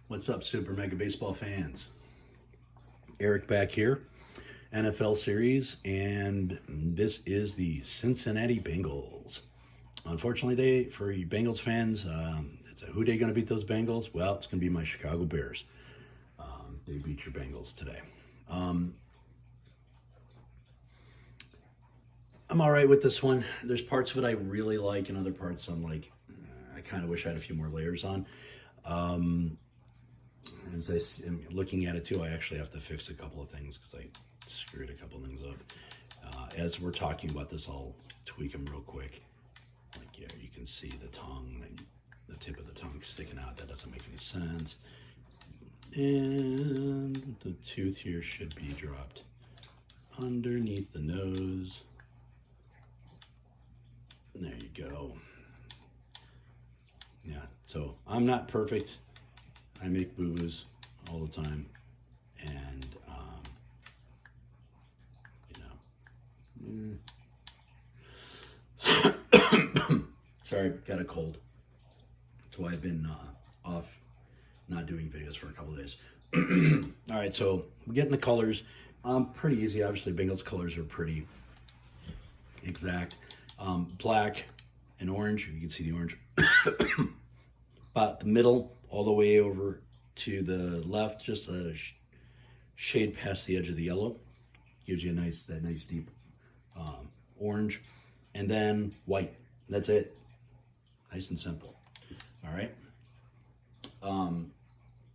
What's up, Super Mega Baseball fans? Eric back here, NFL series, and this is the Cincinnati Bengals. Unfortunately, for you Bengals fans, it's who they going to beat those Bengals? Well, it's going to be my Chicago Bears. They beat your Bengals today. I'm all right with this one. There's parts of it I really like, and other parts I'm like, I kind of wish I had a few more layers on. As I am looking at it too, I actually have to fix a couple of things because I screwed a couple of things up. As we're talking about this, I'll tweak them real quick. Like, yeah, you can see the tongue, the tip of the tongue sticking out. That doesn't make any sense. And the tooth here should be dropped underneath the nose. There you go. Yeah, so I'm not perfect. I make boo-boos all the time, and sorry, got a cold. That's why I've been off, not doing videos for a couple of days. All right, so we're getting the colors. Pretty easy. Obviously, Bengals colors are pretty exact. Black and orange. You can see the orange. About the middle, all the way over to the left, just a shade past the edge of the yellow. Gives you that nice deep orange. And then white. That's it. Nice and simple. All right. And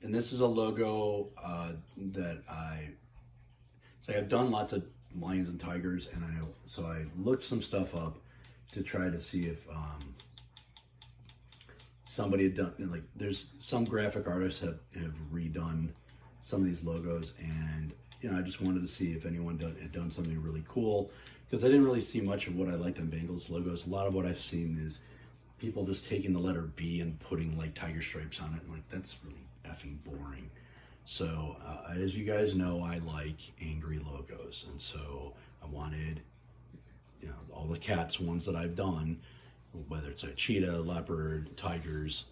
this is a logo that I've done lots of lions and tigers, and I looked some stuff up to try to see if somebody had done, like, there's some graphic artists have redone some of these logos, and I just wanted to see if anyone had done something really cool, because I didn't really see much of what I liked on Bengals logos. A lot of what I've seen is people just taking the letter B and putting like tiger stripes on it, and like, that's really effing boring. So as you guys know, I like angry logos, and so I wanted all the cats ones that I've done, whether it's a cheetah, leopard, tigers,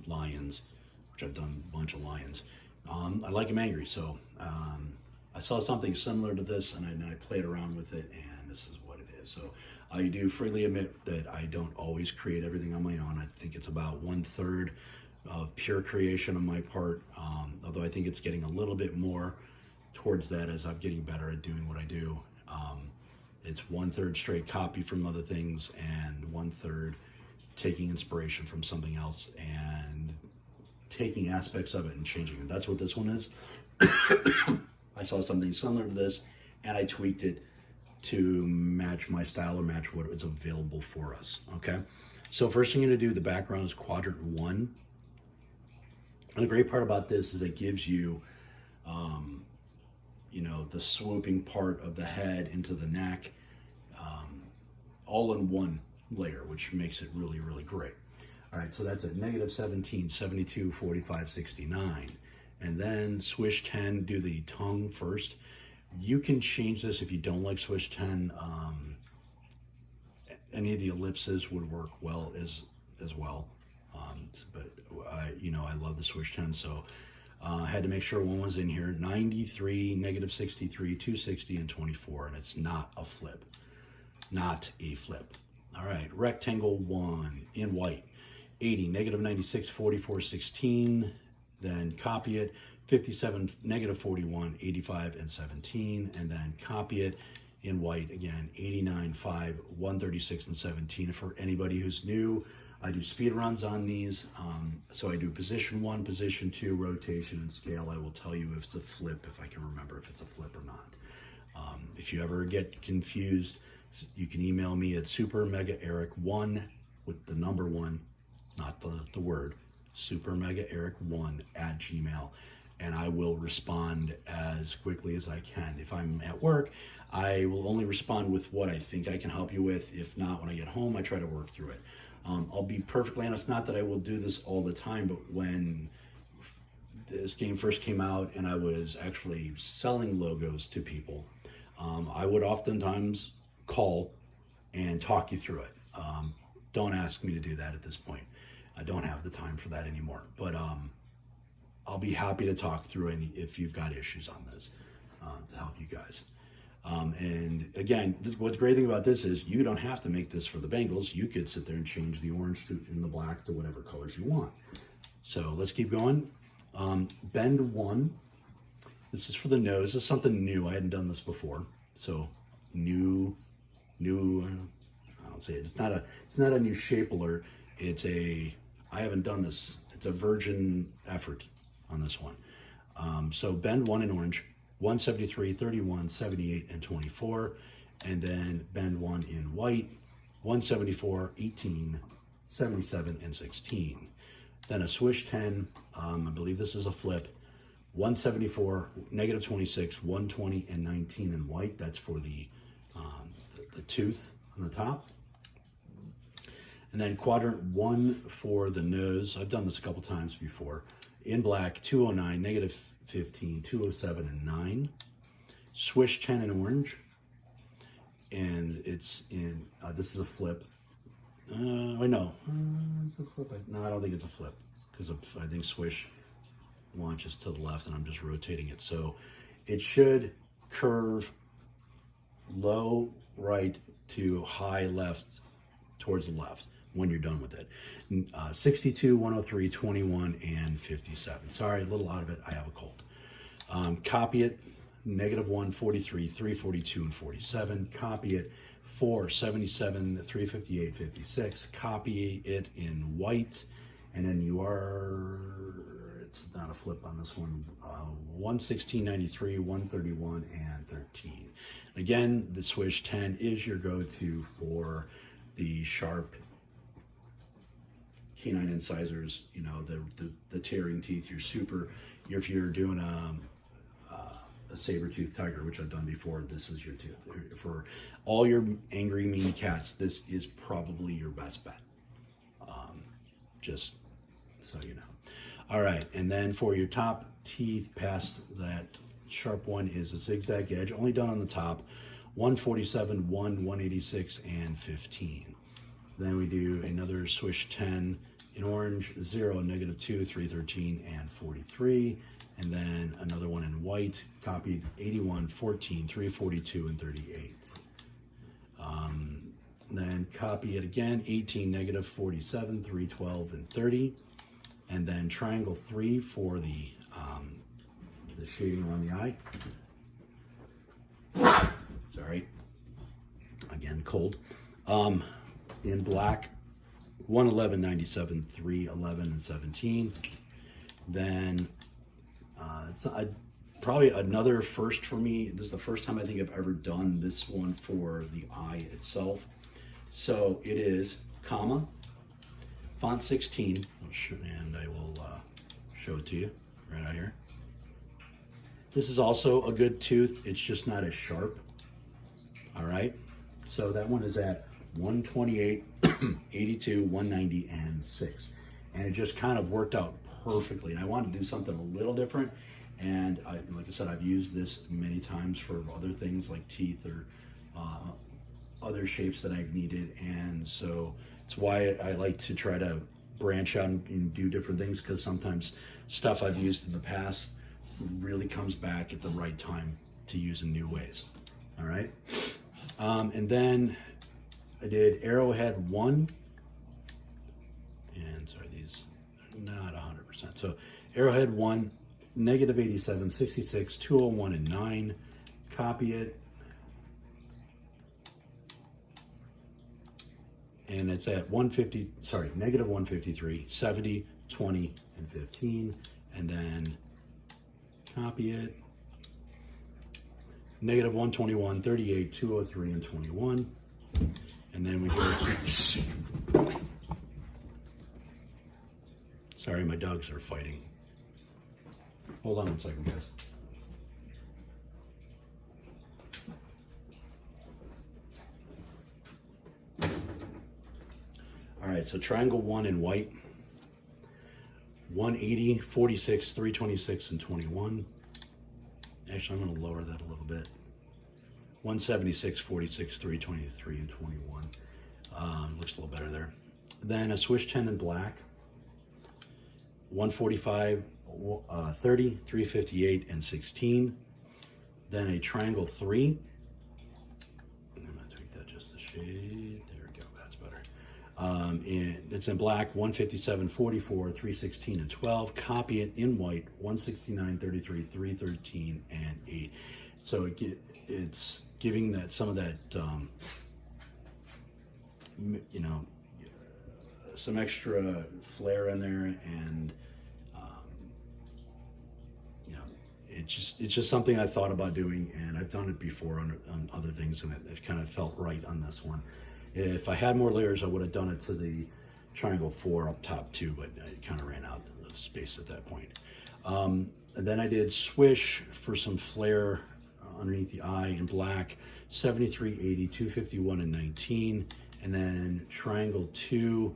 lions, which I've done a bunch of lions. I like them angry, so I saw something similar to this, and I played around with it, and this is what it is. So I do freely admit that I don't always create everything on my own. I think it's about 1/3 of pure creation on my part, although I think it's getting a little bit more towards that as I'm getting better at doing what I do. It's 1/3 straight copy from other things, and 1/3 taking inspiration from something else and taking aspects of it and changing it. That's what this one is. I saw something similar to this, and I tweaked it to match my style or match what was available for us. Okay, so first thing you're going to do, the background is quadrant 1. And the great part about this is it gives you the swooping part of the head into the neck, all in one layer, which makes it really, really great. All right, so that's at -17, 72, 45, 69. And then swish 10, do the tongue first. You can change this if you don't like swish 10. Any of the ellipses would work well as well. But I love the swish 10, so I had to make sure one was in here. 93, -63, 260, and 24, and it's not a flip. Not a flip. All right, rectangle 1 in white. 80, -96, 44, 16. Then copy it. 57, -41, 85, and 17. And then copy it in white again. 89, 5, 136, and 17. For anybody who's new, I do speed runs on these. So I do position 1, position 2, rotation, and scale. I will tell you if it's a flip, if I can remember if it's a flip or not. If you ever get confused, you can email me at supermegaeric1 with the number 1, not the word, supermegaeric1@gmail, and I will respond as quickly as I can. If I'm at work, I will only respond with what I think I can help you with. If not, when I get home, I try to work through it. I'll be perfectly honest, not that I will do this all the time, but when this game first came out and I was actually selling logos to people, I would oftentimes call and talk you through it. Don't ask me to do that at this point. I don't have the time for that anymore. But I'll be happy to talk through any if you've got issues on this to help you guys. And again, what's the great thing about this is you don't have to make this for the Bengals. You could sit there and change the orange and the black to whatever colors you want. So let's keep going. Bend 1. This is for the nose. This is something new. I hadn't done this before. So new. I'll say it. It's not a new shape alert. I haven't done this. It's a virgin effort on this one. So bend 1 in orange, 173, 31, 78, and 24. And then bend 1 in white, 174, 18, 77, and 16. Then a swish 10, I believe this is a flip, 174, negative 26, 120, and 19 in white. That's for the tooth on the top. And then quadrant 1 for the nose. I've done this a couple times before. In black, 209, negative 15, 207, and 9. Swish 10 in orange. And it's in, this is a flip. Wait, no. Is it a flip? No, I don't think it's a flip. Because I think swish launches to the left and I'm just rotating it. So it should curve low right to high left towards the left when you're done with it. 62, 103, 21, and 57. Sorry, a little out of it. I have a cold. Copy it. Negative 1, 43, 342, and 47. Copy it. 4, 77, 358, 56. Copy it in white. And then it's not a flip on this one, 116, 93, 131, and 13. Again, the swish 10 is your go-to for the sharp canine incisors, you know, the tearing teeth. If you're doing a saber-toothed tiger, which I've done before, this is your tooth. For all your angry, mean cats, this is probably your best bet. Just so you know. All right, and then for your top teeth past that sharp one is a zigzag edge, only done on the top, 147, 1, 186, and 15. Then we do another swish 10 in orange, 0, negative 2, 313, and 43. And then another one in white, copied 81, 14, 342, and 38. Then copy it again, 18, negative 47, 312, and 30. And then triangle 3 for the shading around the eye. Sorry, again, cold. In black, 111, 97, 311, and 17. Then probably another first for me. This is the first time I think I've ever done this one for the eye itself. So it is comma, font 16, and I will show it to you right out here. This is also a good tooth. It's just not as sharp. All right. So that one is at 128, 82, 190, and 6. And it just kind of worked out perfectly. And I wanted to do something a little different. And like I said, I've used this many times for other things like teeth or other shapes that I've needed. And so it's why I like to try to branch out and do different things, because sometimes stuff I've used in the past really comes back at the right time to use in new ways. All right. And then I did arrowhead 1. And sorry, these are not 100%. So arrowhead 1, negative 87, 66, 201, and 9. Copy it. And it's at negative 153, 70, 20, and 15. And then copy it. Negative 121, 38, 203, and 21. And then we go to... Sorry, my dogs are fighting. Hold on one second, guys. All right, so triangle 1 in white, 180, 46, 326, and 21. Actually, I'm going to lower that a little bit. 176, 46, 323, and 21. Looks a little better there. Then a swish 10 in black, 145, 30, 358, and 16. Then a triangle 3. I'm going to tweak that just a shade. There we go. That's better. And it's in black, 157, 44, 316, and 12. Copy it in white, 169, 33, 313, and 8. So it's giving that some of that, you know, some extra flair in there, and you know, it's just something I thought about doing, and I've done it before on other things, and it kind of felt right on this one. If I had more layers, I would have done it to the triangle 4 up top too, but I kind of ran out of space at that point. And then I did swish for some flair underneath the eye in black, 73, 80, 251, and 19. And then triangle 2,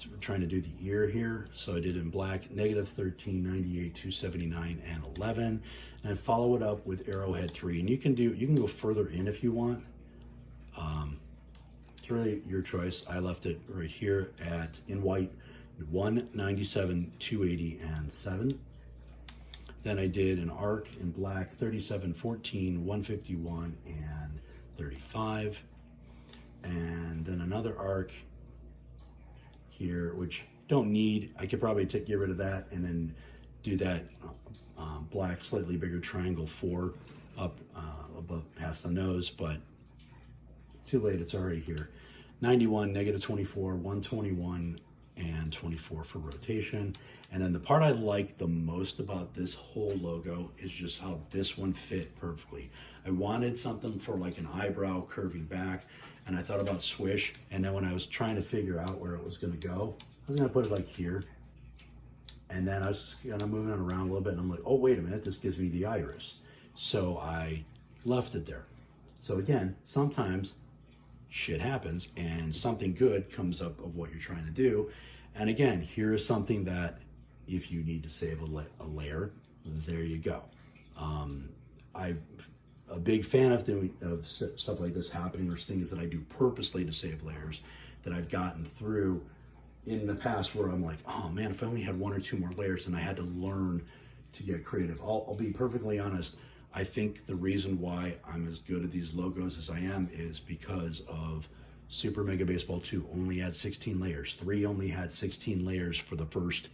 we're trying to do the ear here, so I did in black, negative 13, 98, 279, and 11. And I follow it up with arrowhead 3. And you can go further in if you want. It's really your choice. I left it right here in white, 197, 280, and 7. Then I did an arc in black, 37, 14, 151, and 35. And then another arc here, which don't need. I could probably get rid of that and then do that black, slightly bigger triangle 4 up above past the nose, but too late, it's already here. 91, negative 24, 121, and 24 for rotation. And then the part I like the most about this whole logo is just how this one fit perfectly. I wanted something for like an eyebrow curving back, and I thought about swish, and then when I was trying to figure out where it was gonna go, I was gonna put it like here, and then I was just kind of moving it around a little bit, and I'm like, oh, wait a minute, this gives me the iris. So I left it there. So again, sometimes shit happens and something good comes up of what you're trying to do. And again, here is something that if you need to save a layer, there you go. I'm a big fan of stuff like this happening, or things that I do purposely to save layers that I've gotten through in the past where I'm like, oh man, if I only had 1 or 2 more layers, and I had to learn to get creative. I'll be perfectly honest. I think the reason why I'm as good at these logos as I am is because of Super Mega Baseball 2 only had 16 layers. 3 only had 16 layers for the first,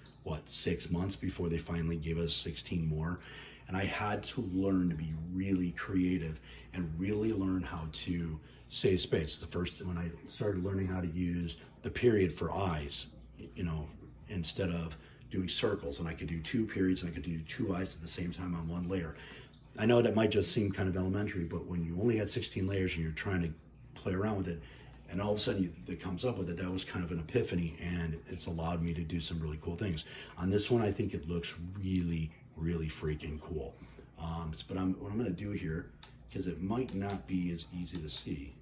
6 months before they finally gave us 16 more. And I had to learn to be really creative and really learn how to save space. The first, when I started learning how to use the period for eyes, you know, instead of doing circles, and I could do 2 periods and I could do 2 eyes at the same time on 1 layer. I know that might just seem kind of elementary, but when you only had 16 layers and you're trying to play around with it, and all of a sudden it comes up with it, that was kind of an epiphany, and it's allowed me to do some really cool things. On this one, I think it looks really, really freaking cool. But what I'm going to do here, because it might not be as easy to see,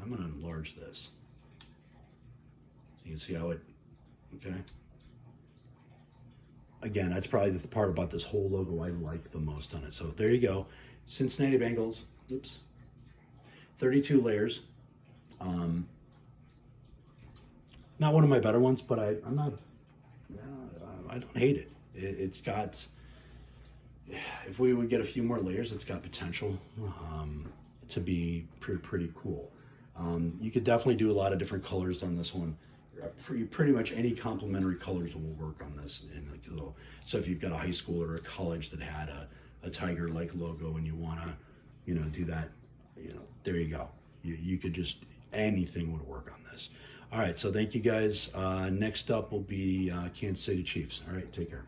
I'm going to enlarge this. So you can see how it, okay? Again, that's probably the part about this whole logo I like the most on it. So there you go. Cincinnati Bengals, 32 layers. Not one of my better ones, but I don't hate it. It's got, if we would get a few more layers, it's got potential to be pretty cool. You could definitely do a lot of different colors on this one. Pretty much any complementary colors will work on this. So if you've got a high school or a college that had a tiger-like logo and you want to, do that, there you go. You could just, anything would work on this. All right, so thank you guys. Next up will be Kansas City Chiefs. All right, take care.